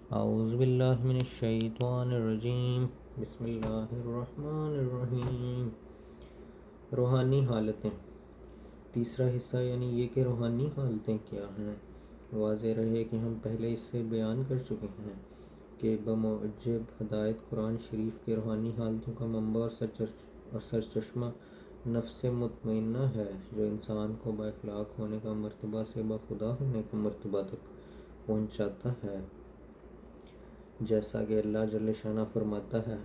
اعوذ باللہ من الشیطان الرجیم، بسم اللہ الرحمن الرحیم۔ روحانی حالتیں۔ تیسرا حصہ یعنی یہ کہ روحانی حالتیں کیا ہیں۔ واضح رہے کہ ہم پہلے اس سے بیان کر چکے ہیں کہ بموجب ہدایت قرآن شریف کے روحانی حالتوں کا منبع اور سرچشمہ نفس مطمئنہ ہے، جو انسان کو بااخلاق ہونے کا مرتبہ سے باخدا ہونے کا مرتبہ تک پہنچاتا ہے۔ جیسا کہ اللہ جل شانہ فرماتا ہے،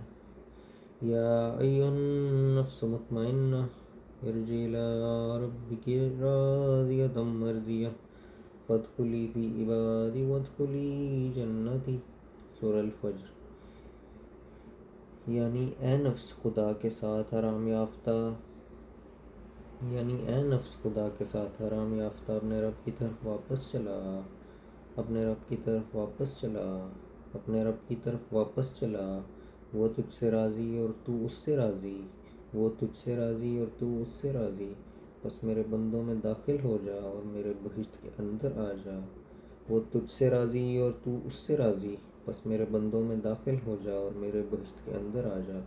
یا ایھا النفس مطمئنہ ارجعی الی ربک راضیۃ مرضیہ فادخلی فی عبادی وادخلی جنتی۔ سورہ الفجر۔ یعنی اے نفس خدا کے ساتھ آرام یافتہ اپنے رب کی طرف واپس چلا، وہ تجھ سے راضی اور تو اس سے راضی، بس میرے بندوں میں داخل ہو جا اور میرے بہشت کے اندر آ جا۔ وہ تجھ سے راضی اور تو اس سے راضی، بس میرے بندوں میں داخل ہو جا اور میرے بہشت کے اندر آ جا۔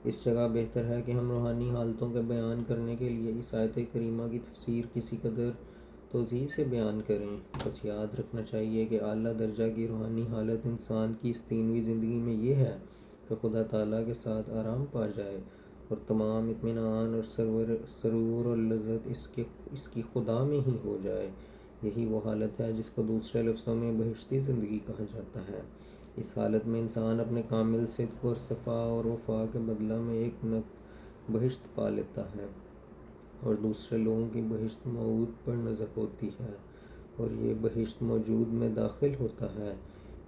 اس جگہ بہتر ہے کہ ہم روحانی حالتوں کے بیان کرنے کے لیے اس آیت کریمہ کی تفسیر کسی قدر توضیح سے بیان کریں۔ بس یاد رکھنا چاہیے کہ اعلیٰ درجہ کی روحانی حالت انسان کی اس دنیوی زندگی میں یہ ہے کہ خدا تعالیٰ کے ساتھ آرام پا جائے اور تمام اطمینان اور سرور اور لذت اس کی خدا میں ہی ہو جائے۔ یہی وہ حالت ہے جس کو دوسرے لفظوں میں بہشتی زندگی کہا جاتا ہے۔ اس حالت میں انسان اپنے کامل صدق اور صفا اور وفا کے بدلہ میں ایک نقد بہشت پا لیتا ہے، اور دوسرے لوگوں کی بہشت موعود پر نظر ہوتی ہے اور یہ بہشت موجود میں داخل ہوتا ہے۔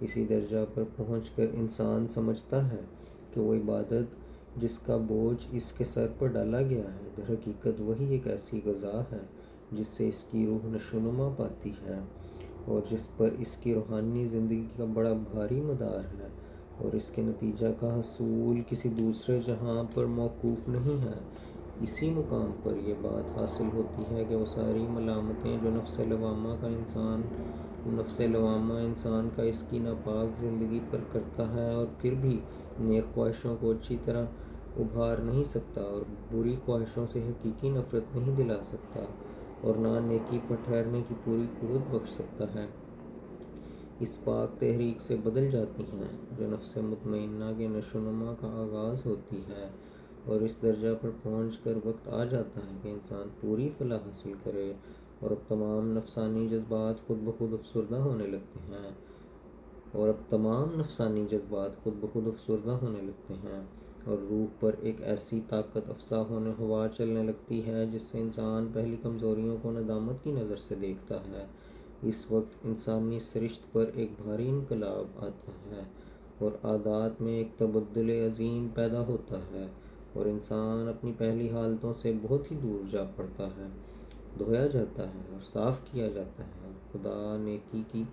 اسی درجہ پر پہنچ کر انسان سمجھتا ہے کہ وہ عبادت جس کا بوجھ اس کے سر پر ڈالا گیا ہے، در حقیقت وہی ایک ایسی غذا ہے جس سے اس کی روح نشوونما پاتی ہے اور جس پر اس کی روحانی زندگی کا بڑا بھاری مدار ہے، اور اس کے نتیجہ کا حصول کسی دوسرے جہاں پر موقوف نہیں ہے۔ اسی مقام پر یہ بات حاصل ہوتی ہے کہ وہ ساری ملامتیں جو نفس لوامہ انسان کا اس کی ناپاک زندگی پر کرتا ہے، اور پھر بھی نیک خواہشوں کو اچھی طرح ابھار نہیں سکتا اور بری خواہشوں سے حقیقی نفرت نہیں دلا سکتا اور نہ نیکی پر ٹھہرنے کی پوری قوت بخش سکتا ہے، اس پاک تحریک سے بدل جاتی ہیں جو نفس مطمئنہ کے نشوونما کا آغاز ہوتی ہے۔ اور اس درجہ پر پہنچ کر وقت آ جاتا ہے کہ انسان پوری فلاح حاصل کرے اور اب تمام نفسانی جذبات خود بخود افسردہ ہونے لگتے ہیں اور روح پر ایک ایسی طاقت افزا ہونے ہوا چلنے لگتی ہے جس سے انسان پہلی کمزوریوں کو ندامت کی نظر سے دیکھتا ہے۔ اس وقت انسانی سرشت پر ایک بھاری انقلاب آتا ہے اور عادات میں ایک تبدل عظیم پیدا ہوتا ہے اور انسان اپنی پہلی حالتوں سے بہت ہی دور جا پڑتا ہے، دھویا جاتا ہے اور صاف کیا جاتا ہے، اور خدا نیکی کی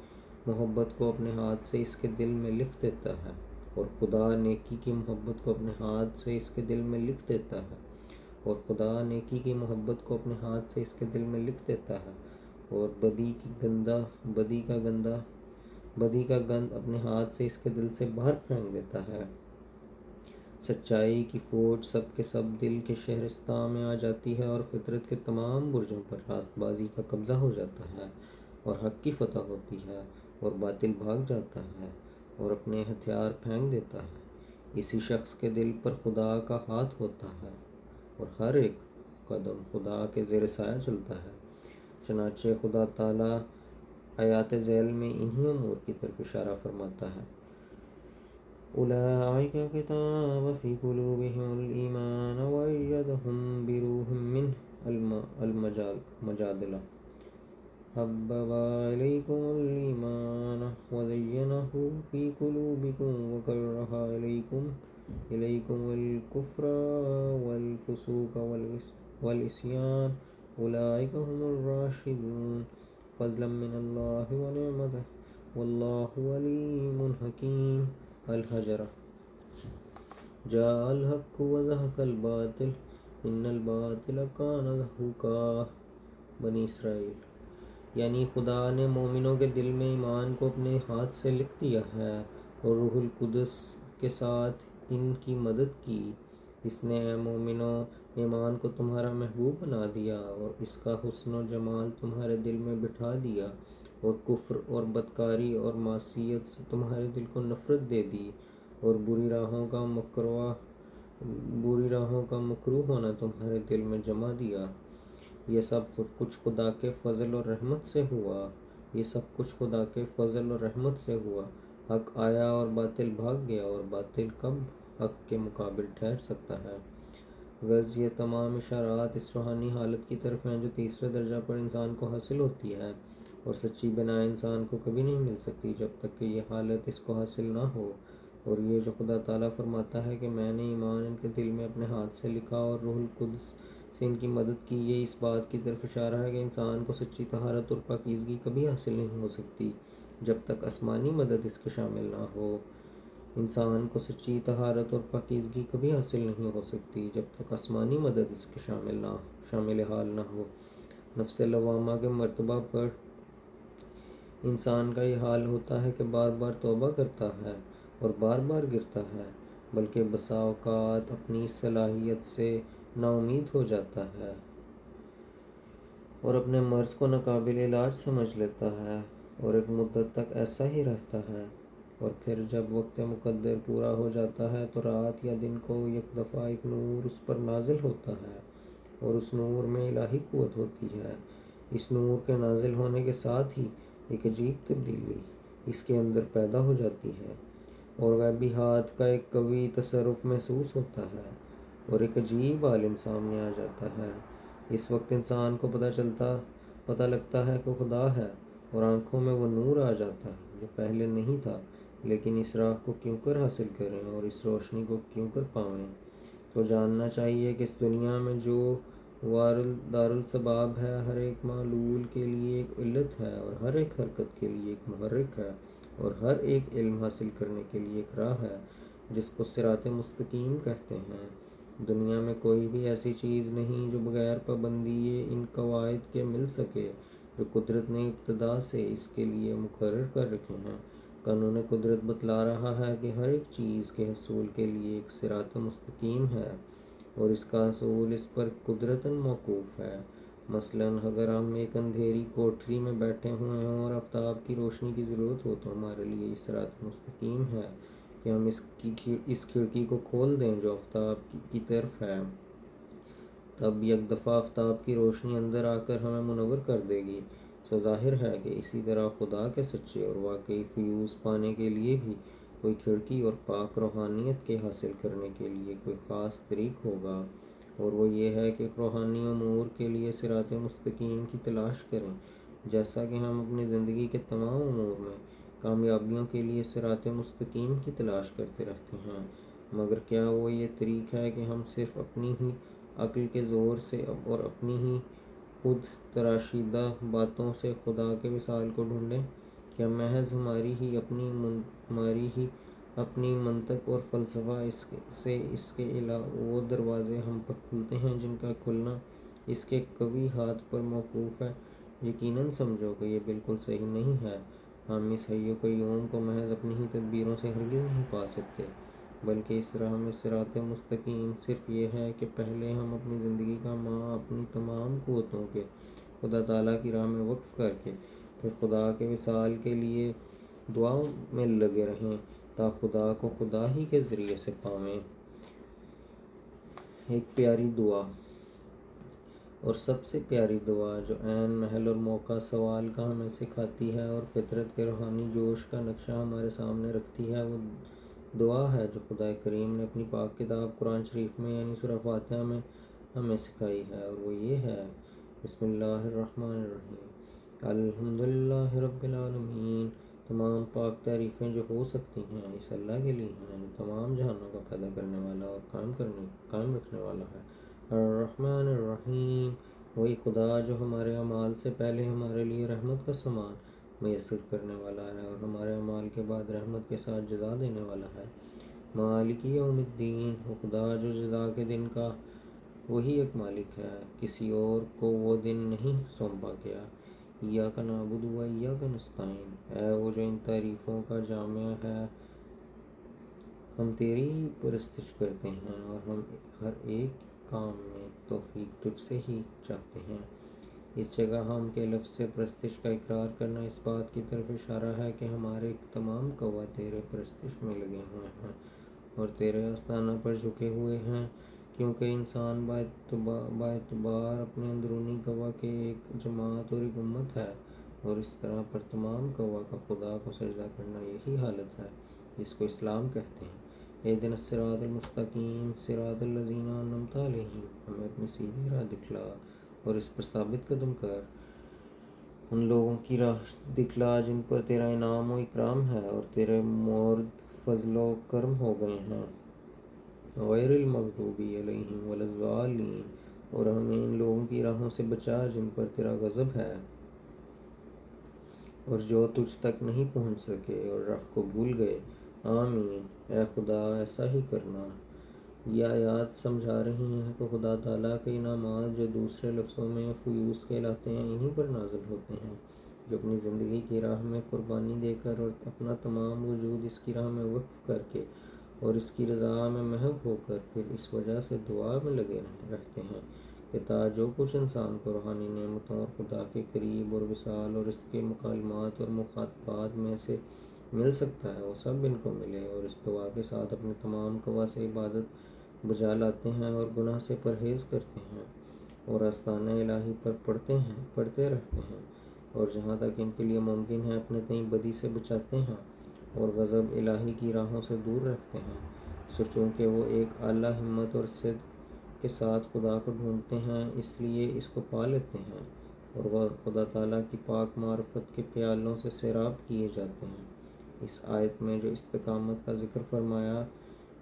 محبت کو اپنے ہاتھ سے اس کے دل میں لکھ دیتا ہے اور بدی کا گند اپنے ہاتھ سے اس کے دل سے باہر پھینک دیتا ہے۔ سچائی کی فوج سب کے سب دل کے شہرستان میں آ جاتی ہے اور فطرت کے تمام برجوں پر راست بازی کا قبضہ ہو جاتا ہے اور حق کی فتح ہوتی ہے اور باطل بھاگ جاتا ہے اور اپنے ہتھیار پھینک دیتا ہے۔ اسی شخص کے دل پر خدا کا ہاتھ ہوتا ہے اور ہر ایک قدم خدا کے زیر سایہ چلتا ہے۔ چنانچہ خدا تعالیٰ آیات ذیل میں انہی امور کی طرف اشارہ فرماتا ہے۔ اولئک کتب فی قلوبہم الایمان وأیدہم بروح منہ المجادلہ حبب الیکم الایمان وزینہ فی قلوبکم وکرہ الیکم الکفر والفسوق والعصیان اولئک هم الراشدون فضلا من اللہ ونعمتہ واللہ علیم حکیم۔ الحجر۔ جاء الحق وزهق الباطل ان الباطل کان زہوقا۔ بنی اسرائیل۔ یعنی خدا نے مومنوں کے دل میں ایمان کو اپنے ہاتھ سے لکھ دیا ہے اور روح القدس کے ساتھ ان کی مدد کی۔ اس نے اے مومنوں ایمان کو تمہارا محبوب بنا دیا اور اس کا حسن و جمال تمہارے دل میں بٹھا دیا، اور کفر اور بدکاری اور معصیت سے تمہارے دل کو نفرت دے دی، اور بری راہوں کا مکروہ ہونا تمہارے دل میں جما دیا۔ یہ سب کچھ خدا کے فضل اور رحمت سے ہوا۔ حق آیا اور باطل بھاگ گیا، اور باطل کب حق کے مقابل ٹھہر سکتا ہے؟ غرض یہ تمام اشارات اس روحانی حالت کی طرف ہیں جو تیسرے درجہ پر انسان کو حاصل ہوتی ہے، اور سچی بنا انسان کو کبھی نہیں مل سکتی جب تک کہ یہ حالت اس کو حاصل نہ ہو۔ اور یہ جو خدا تعالیٰ فرماتا ہے کہ میں نے ایمان ان کے دل میں اپنے ہاتھ سے لکھا اور روح القدس سے ان کی مدد کی، یہ اس بات کی طرف اشارہ ہے کہ انسان کو سچی طہارت اور پاکیزگی کبھی حاصل نہیں ہو سکتی جب تک آسمانی مدد اس کے شامل نہ ہو۔ انسان کو سچی طہارت اور پاکیزگی کبھی حاصل نہیں ہو سکتی جب تک آسمانی مدد اس کے شامل حال نہ ہو۔ نفس لوامہ کے مرتبہ پر انسان کا یہ حال ہوتا ہے کہ بار بار توبہ کرتا ہے اور بار بار گرتا ہے، بلکہ بسا اوقات اپنی صلاحیت سے نا امید ہو جاتا ہے اور اپنے مرض کو ناقابل علاج سمجھ لیتا ہے، اور ایک مدت تک ایسا ہی رہتا ہے، اور پھر جب وقت مقدر پورا ہو جاتا ہے تو رات یا دن کو یک دفعہ ایک نور اس پر نازل ہوتا ہے، اور اس نور میں الہی قوت ہوتی ہے۔ اس نور کے نازل ہونے کے ساتھ ہی ایک عجیب تبدیلی اس کے اندر پیدا ہو جاتی ہے، اور غیبی ہاتھ کا ایک قوی تصرف محسوس ہوتا ہے، اور ایک عجیب عالم سامنے آ جاتا ہے۔ اس وقت انسان کو پتہ لگتا ہے کہ خدا ہے، اور آنکھوں میں وہ نور آ جاتا ہے جو پہلے نہیں تھا۔ لیکن اس راہ کو کیوں کر حاصل کریں اور اس روشنی کو کیوں کر پائیں؟ تو جاننا چاہیے کہ اس دنیا میں جو دارالسباب ہے، ہر ایک معلول کے لیے ایک علت ہے، اور ہر ایک حرکت کے لیے ایک محرک ہے، اور ہر ایک علم حاصل کرنے کے لیے ایک راہ ہے جس کو صراط مستقیم کہتے ہیں۔ دنیا میں کوئی بھی ایسی چیز نہیں جو بغیر پابندی ان قواعد کے مل سکے جو قدرت نے ابتدا سے اس کے لیے مقرر کر رکھے ہیں۔ قانون قدرت بتلا رہا ہے کہ ہر ایک چیز کے حصول کے لیے ایک صراط مستقیم ہے، اور اس کا حصول اس پر قدرتاً موقوف ہے۔ مثلاً اگر ہم ایک اندھیری کوٹری میں بیٹھے ہوئے ہوں اور آفتاب کی روشنی کی ضرورت ہو تو ہمارے لیے یہ صراط مستقیم ہے کہ ہم اس کھڑکی کو کھول دیں جو آفتاب کی طرف ہے، تب یک دفعہ آفتاب کی روشنی اندر آ کر ہمیں منور کر دے گی۔ سو ظاہر ہے کہ اسی طرح خدا کے سچے اور واقعی فیوز پانے کے لیے بھی کوئی کھڑکی اور پاک روحانیت کے حاصل کرنے کے لیے کوئی خاص طریق ہوگا، اور وہ یہ ہے کہ روحانی امور کے لیے صراط مستقیم کی تلاش کریں، جیسا کہ ہم اپنی زندگی کے تمام امور میں کامیابیوں کے لیے صراط مستقیم کی تلاش کرتے رہتے ہیں۔ مگر کیا وہ یہ طریق ہے کہ ہم صرف اپنی ہی عقل کے زور سے اور اپنی ہی خود تراشیدہ باتوں سے خدا کے وصال کو ڈھونڈیں؟ کیا محض ہماری ہی اپنی منطق اور فلسفہ سے اس کے وہ دروازے ہم پر کھلتے ہیں جن کا کھلنا اس کے قوی ہاتھ پر موقوف ہے؟ یقیناً سمجھو کہ یہ بالکل صحیح نہیں ہے۔ ہم اس حی قیوم کو محض اپنی ہی تدبیروں سے ہرگز نہیں پا سکتے، بلکہ اس راہ میں صراط مستقیم صرف یہ ہے کہ پہلے ہم اپنی زندگی کا ماں اپنی تمام قوتوں کے خدا تعالیٰ کی راہ میں وقف کر کے پھر خدا کے وصال کے لیے دعا میں لگے رہیں تا خدا کو خدا ہی کے ذریعے سے پائیں۔ ایک پیاری دعا اور سب سے پیاری دعا جو عین محل اور موقع سوال کا ہمیں سکھاتی ہے اور فطرت کے روحانی جوش کا نقشہ ہمارے سامنے رکھتی ہے، وہ دعا ہے جو خدا کریم نے اپنی پاک کتاب قرآن شریف میں یعنی سورہ فاتحہ میں ہمیں سکھائی ہے، اور وہ یہ ہے: بسم اللہ الرحمن الرحیم، الحمدللہ رب العالمین۔ تمام پاک تعریفیں جو ہو سکتی ہیں اس اللہ کے لیے ہیں جو تمام جہانوں کا پیدا کرنے والا اور قائم رکھنے والا ہے۔ الرحمن الرحیم، وہی خدا جو ہمارے اعمال سے پہلے ہمارے لیے رحمت کا سامان میسر کرنے والا ہے اور ہمارے اعمال کے بعد رحمت کے ساتھ جزا دینے والا ہے۔ مالک یوم الدین، وہ خدا جو جزا کے دن کا وہی ایک مالک ہے، کسی اور کو وہ دن نہیں سونپا گیا۔ ایاک نعبد و ایاک نستعین، اے وہ جو ان تعریفوں کا جامع ہے، ہم تیری ہی پرستش کرتے ہیں اور ہم ہر ایک کام میں توفیق تجھ سے ہی چاہتے ہیں۔ اس جگہ ہم کے لفظ سے پرستش کا اقرار کرنا اس بات کی طرف اشارہ ہے کہ ہمارے تمام قوا تیرے پرستش میں لگے ہوئے ہیں اور تیرے آستانہ پر جھکے ہوئے ہیں، کیونکہ انسان باعتبار اپنے اندرونی قوا کے ایک جماعت اور ایک امت ہے، اور اس طرح پر تمام قوا کا خدا کو سجدہ کرنا یہی حالت ہے جس کو اسلام کہتے ہیں۔ اہدنا الصراط المستقیم صراط الذین انعمت علیہم، ہمیں اپنی سیدھی راہ دکھلا اور اس پر ثابت قدم کر۔ ان لوگوں کی راہ دکھلا جن پر تیرا انعام و اکرام ہے اور تیرے مورد فضل و کرم ہو گئے ہیں، غیر المغضوب علیہم ولا الضالین، اور ہمیں ان لوگوں کی راہوں سے بچا جن پر تیرا غضب ہے اور جو تجھ تک نہیں پہنچ سکے اور راہ کو بھول گئے۔ آمین۔ اے خدا ایسا ہی کرنا۔ یہ آیات سمجھا رہی ہیں کہ خدا تعالیٰ کے انعامات جو دوسرے لفظوں میں فیوض کہلاتے ہیں انہی پر نازل ہوتے ہیں، جو اپنی زندگی کی راہ میں قربانی دے کر اور اپنا تمام وجود اس کی راہ میں وقف کر کے اور اس کی رضا میں محو ہو کر پھر اس وجہ سے دعا میں لگے رہتے ہیں کہ تا جو کچھ انسان کو روحانی نعمتوں اور خدا کے قریب اور وصال اور اس کے مکالمات اور مخاطبات میں سے مل سکتا ہے وہ سب ان کو ملے، اور اس دعا کے ساتھ اپنے تمام قوا سے عبادت بجا لاتے ہیں اور گناہ سے پرہیز کرتے ہیں اور آستانہ الہی پر پڑھتے رہتے ہیں، اور جہاں تک ان کے لیے ممکن ہے اپنے تئیں بدی سے بچاتے ہیں اور غضب الہی کی راہوں سے دور رکھتے ہیں۔ سو چونکہ وہ ایک اعلیٰ ہمت اور صدق کے ساتھ خدا کو ڈھونڈتے ہیں، اس لیے اس کو پا لیتے ہیں اور وہ خدا تعالیٰ کی پاک معرفت کے پیالوں سے سیراب کیے جاتے ہیں۔ اس آیت میں جو استقامت کا ذکر فرمایا،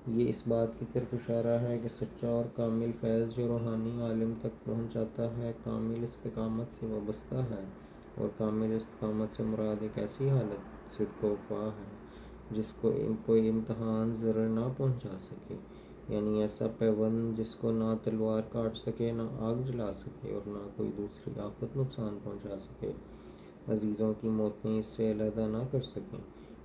یہ اس بات کی طرف اشارہ ہے کہ سچا اور کامل فیض جو روحانی عالم تک پہنچاتا ہے کامل استقامت سے وابستہ ہے، اور کامل استقامت سے مراد ایک ایسی حالت صدق و وفا ہے جس کو کوئی امتحان ضرر نہ پہنچا سکے، یعنی ایسا پیوند جس کو نہ تلوار کاٹ سکے، نہ آگ جلا سکے اور نہ کوئی دوسری آفت نقصان پہنچا سکے، عزیزوں کی موتیں اس سے علیحدہ نہ کر سکیں،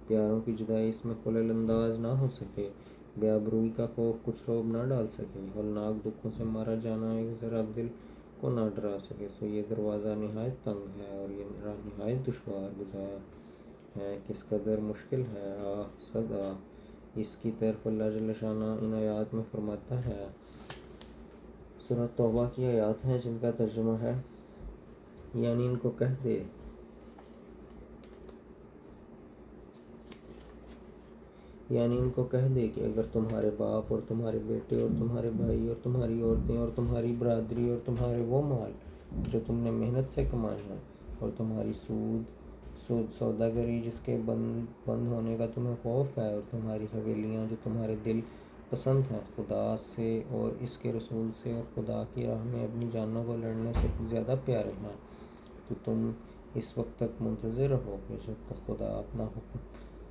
پیاروں کی جدائی اس میں خلل انداز نہ ہو سکے، بے آبروئی کا خوف کچھ رعب نہ ڈال سکے، ہولناک دکھوں سے مارا جانا ایک ذرا دل کو نہ ڈرا سکے۔ سو یہ دروازہ نہایت تنگ ہے اور یہ راہ نہایت دشوار گزار ہے، کس قدر مشکل ہے، آہ صد آہ۔ اس کی طرف اللہ جل شانہ ان آیات میں فرماتا ہے، سورۃ توبہ کی آیات ہیں جن کا ترجمہ ہے، یعنی ان کو کہہ دے کہ اگر تمہارے باپ اور تمہارے بیٹے اور تمہارے بھائی اور تمہاری عورتیں اور تمہاری برادری اور تمہارے وہ مال جو تم نے محنت سے کمائے ہیں اور تمہاری سوداگری جس کے بند ہونے کا تمہیں خوف ہے اور تمہاری حویلیاں جو تمہارے دل پسند ہیں خدا سے اور اس کے رسول سے اور خدا کی راہ میں اپنی جانوں کو لڑنے سے زیادہ پیارے ہیں، تو تم اس وقت تک منتظر رہو کہ جب تک خدا اپنا حکم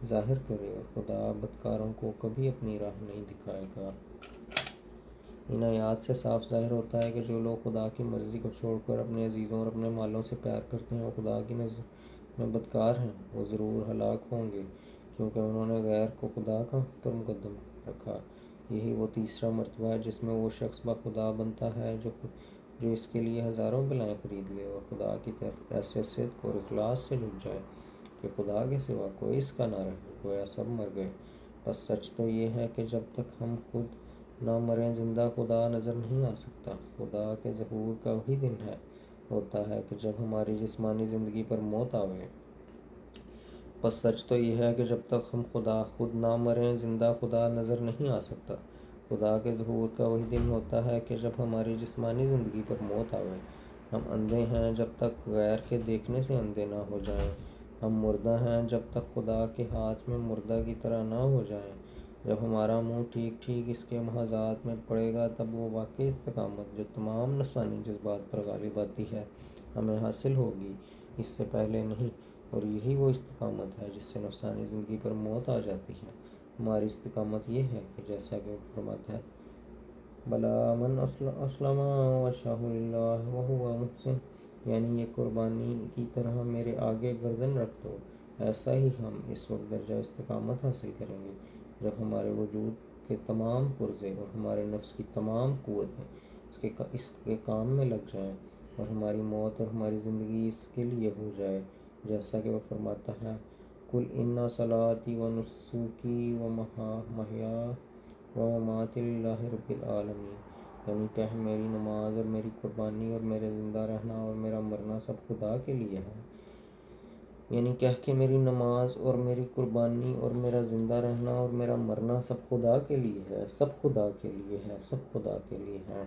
ظاہر کرے، اور خدا بدکاروں کو کبھی اپنی راہ نہیں دکھائے گا۔ ان آیات سے صاف ظاہر ہوتا ہے کہ جو لوگ خدا کی مرضی کو چھوڑ کر اپنے عزیزوں اور اپنے مالوں سے پیار کرتے ہیں وہ خدا کی نظر میں بدکار ہیں، وہ ضرور ہلاک ہوں گے، کیونکہ انہوں نے غیر کو خدا پر مقدم رکھا۔ یہی وہ تیسرا مرتبہ ہے جس میں وہ شخص بخدا بنتا ہے جو اس کے لیے ہزاروں بلائیں خرید لے اور خدا کی طرف ایسے صدق اور اخلاص سے جھک جائے کہ خدا کے سوا کوئی اس کا نہ رہے، گویا سب مر گئے۔ بس سچ تو یہ ہے کہ جب تک ہم خود نہ مریں زندہ خدا نظر نہیں آ سکتا۔ خدا کے ظہور کا وہی دن ہوتا ہے کہ جب ہماری جسمانی زندگی پر موت آوے۔ بس سچ تو یہ ہے کہ جب تک ہم خود نہ مریں زندہ خدا نظر نہیں آ سکتا۔ خدا کے ظہور کا وہی دن ہوتا ہے کہ جب ہماری جسمانی زندگی پر موت آوے۔ ہم اندھے ہیں جب تک غیر کے دیکھنے سے اندھے نہ ہو جائیں، ہم مردہ ہیں جب تک خدا کے ہاتھ میں مردہ کی طرح نہ ہو جائیں۔ جب ہمارا منہ ٹھیک ٹھیک اس کے محاذات میں پڑے گا تب وہ واقعی استقامت جو تمام نفسانی جذبات پر غالب آتی ہے ہمیں حاصل ہوگی، اس سے پہلے نہیں، اور یہی وہ استقامت ہے جس سے نفسانی زندگی پر موت آ جاتی ہے۔ ہماری استقامت یہ ہے کہ جیسا کہ وہ فرماتا ہے، بلا من اسلم وجهه للہ وهو محسن، یعنی یہ قربانی کی طرح میرے آگے گردن رکھ دو۔ ایسا ہی ہم اس وقت درجہ استقامت حاصل کریں گے جب ہمارے وجود کے تمام پرزے اور ہمارے نفس کی تمام قوتیں اس کے کام میں لگ جائیں اور ہماری موت اور ہماری زندگی اس کے لیے ہو جائے، جیسا کہ وہ فرماتا ہے قُلْ إِنَّ صَلَاتِي وَنُسُكِي وَمَحْيَايَ وَمَمَاتِي لِلَّهِ رَبِّ الْعَالَمِينَ، یعنی کہ میری نماز اور میری قربانی اور میرے زندہ رہنا اور میرا مرنا سب خدا کے لیے ہے۔ یعنی کہ میری نماز اور میری قربانی اور میرا زندہ رہنا اور میرا مرنا سب خدا کے لیے ہے، سب خدا کے لیے ہے، سب خدا کے لیے ہے۔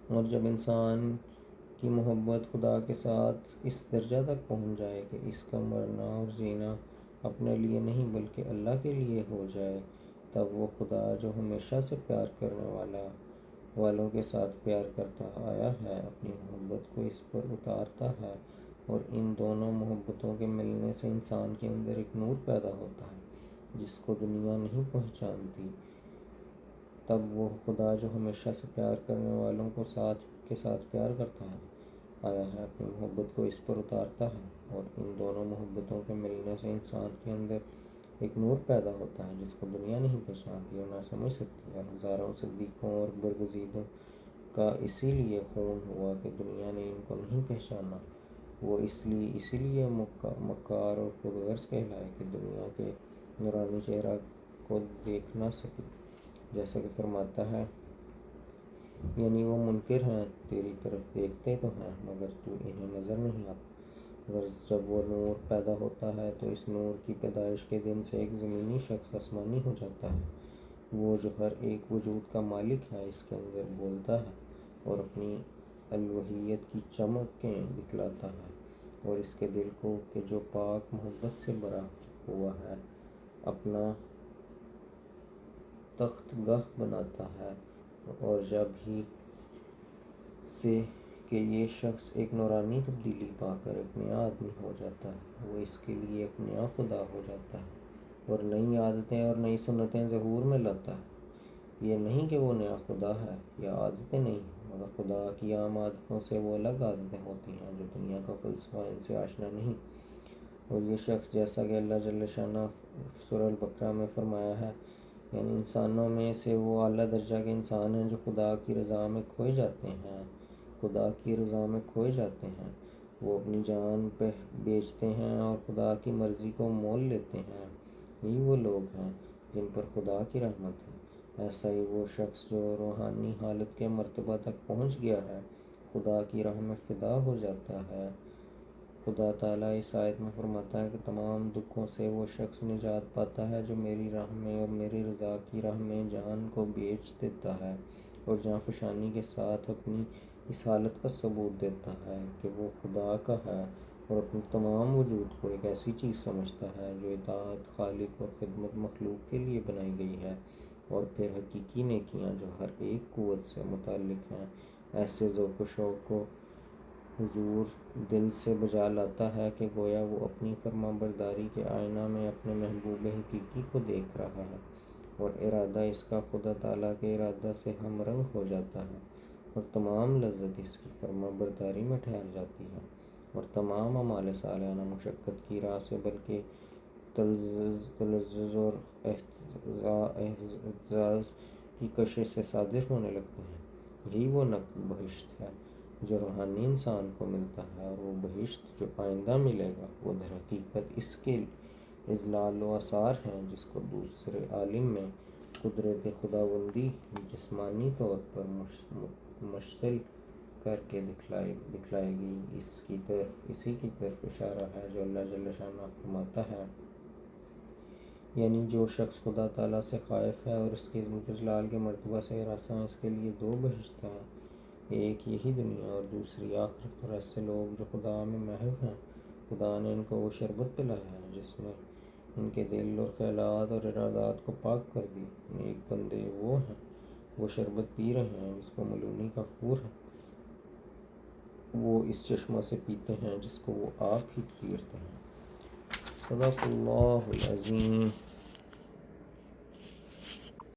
اور جب انسان کی محبت خدا کے ساتھ اس درجہ تک پہنچ جائے کہ اس کا مرنا اور جینا اپنے لیے نہیں بلکہ اللہ کے لیے ہو جائے، تب وہ خدا جو ہمیشہ سے پیار کرنے والوں کے ساتھ پیار کرتا آیا ہے، اپنی محبت کو اس پر اتارتا ہے، اور ان دونوں محبتوں کے ملنے سے انسان کے اندر ایک نور پیدا ہوتا ہے جس کو دنیا نہیں پہچانتی۔ تب وہ خدا جو ہمیشہ سے پیار کرنے والوں کے ساتھ پیار کرتا ہے آیا ہے، اپنی محبت کو اس پر اتارتا ہے، اور ان دونوں محبتوں کے ملنے سے انسان کے اندر ایک نور پیدا ہوتا ہے جس کو دنیا نہیں پہچانتی اور نہ سمجھ سکتی۔ اور ہزاروں صدیقوں اور برگزیدوں کا اسی لیے خون ہوا کہ دنیا نے ان کو نہیں پہچانا۔ وہ اسی لیے مکار اور خود غرض کہلائے کہ دنیا کے نورانی چہرہ کو دیکھ نہ سکی، جیسا کہ فرماتا ہے یعنی وہ منکر ہیں، تیری طرف دیکھتے تو ہیں مگر تو انہیں نظر نہیں آتا۔ غرض جب وہ نور پیدا ہوتا ہے تو اس نور کی پیدائش کے دن سے ایک زمینی شخص آسمانی ہو جاتا ہے۔ وہ جو ہر ایک وجود کا مالک ہے اس کے اندر بولتا ہے اور اپنی الوہیت کی چمکیں دکھلاتا ہے، اور اس کے دل کو کہ جو پاک محبت سے بھرا ہوا ہے اپنا تخت گاہ بناتا ہے، اور جب ہی سے کہ یہ شخص ایک نورانی تبدیلی پا کر ایک نیا آدمی ہو جاتا ہے، وہ اس کے لیے ایک نیا خدا ہو جاتا ہے اور نئی عادتیں اور نئی سنتیں ظہور میں لاتا ہے۔ یہ نہیں کہ وہ نیا خدا ہے یا عادتیں نہیں، مگر خدا کی عام عادتوں سے وہ الگ عادتیں ہوتی ہیں جو دنیا کا فلسفہ ان سے آشنا نہیں۔ اور یہ شخص جیسا کہ اللہ جل شانہ سورہ البقرہ میں فرمایا ہے، یعنی انسانوں میں سے وہ اعلیٰ درجہ کے انسان ہیں جو خدا کی رضا میں کھوئے جاتے ہیں، خدا کی رضا میں کھوئے جاتے ہیں۔ وہ اپنی جان بیچتے ہیں اور خدا کی مرضی کو مول لیتے ہیں۔ یہی وہ لوگ ہیں جن پر خدا کی رحمت ہے۔ ایسا ہی وہ شخص جو روحانی حالت کے مرتبہ تک پہنچ گیا ہے، خدا کی راہ میں فدا ہو جاتا ہے۔ خدا تعالیٰ اس آیت میں فرماتا ہے کہ تمام دکھوں سے وہ شخص نجات پاتا ہے جو میری راہ میں اور میری رضا کی راہ میں جان کو بیچ دیتا ہے اور جاں فشانی کے ساتھ اپنی اس حالت کا ثبوت دیتا ہے کہ وہ خدا کا ہے اور اپنی تمام وجود کو ایک ایسی چیز سمجھتا ہے جو اطاعت خالق اور خدمت مخلوق کے لیے بنائی گئی ہے، اور پھر حقیقی نیکیاں جو ہر ایک قوت سے متعلق ہیں ایسے ذوق و شوق کو حضور دل سے بجا لاتا ہے کہ گویا وہ اپنی فرما برداری کے آئینہ میں اپنے محبوب حقیقی کو دیکھ رہا ہے، اور ارادہ اس کا خدا تعالیٰ کے ارادہ سے ہم رنگ ہو جاتا ہے، اور تمام لذت اس کی فرما برداری میں ٹھہر جاتی ہے، اور تمام اعمال صالحانہ مشقت کی راہ سے بلکہ تلذذ اور اعزاز کی کشش سے صادر ہونے لگتے ہیں۔ یہی وہ نقد بہشت ہے جو روحانی انسان کو ملتا ہے، اور وہ بہشت جو آئندہ ملے گا وہ در حقیقت اس کے اضلال و آثار ہیں جس کو دوسرے عالم میں قدرت خداوندی جسمانی طور پر مشتعل کر کے دکھلائے گی۔ اسی کی طرف اشارہ ہے جو اللہ جل شانہ فرماتا ہے، یعنی جو شخص خدا تعالیٰ سے خائف ہے اور اس کے عظمت و جلال کے مرتبہ سے ہراساں، اس کے لیے دو بہشت ہیں، ایک یہی دنیا اور دوسری آخرت۔ اور ایسے لوگ جو خدا میں محو ہیں، خدا نے ان کو وہ شربت پلایا ہے جس نے ان کے دل اور خیالات اور ارادات کو پاک کر دی۔ نیک بندے وہ ہیں، وہ شربت پی رہے ہیں جس کو ملونی کافور ہے، وہ اس چشمہ سے پیتے ہیں جس کو وہ آپ ہی چیرتے ہیں۔ صدق اللہ العظیم۔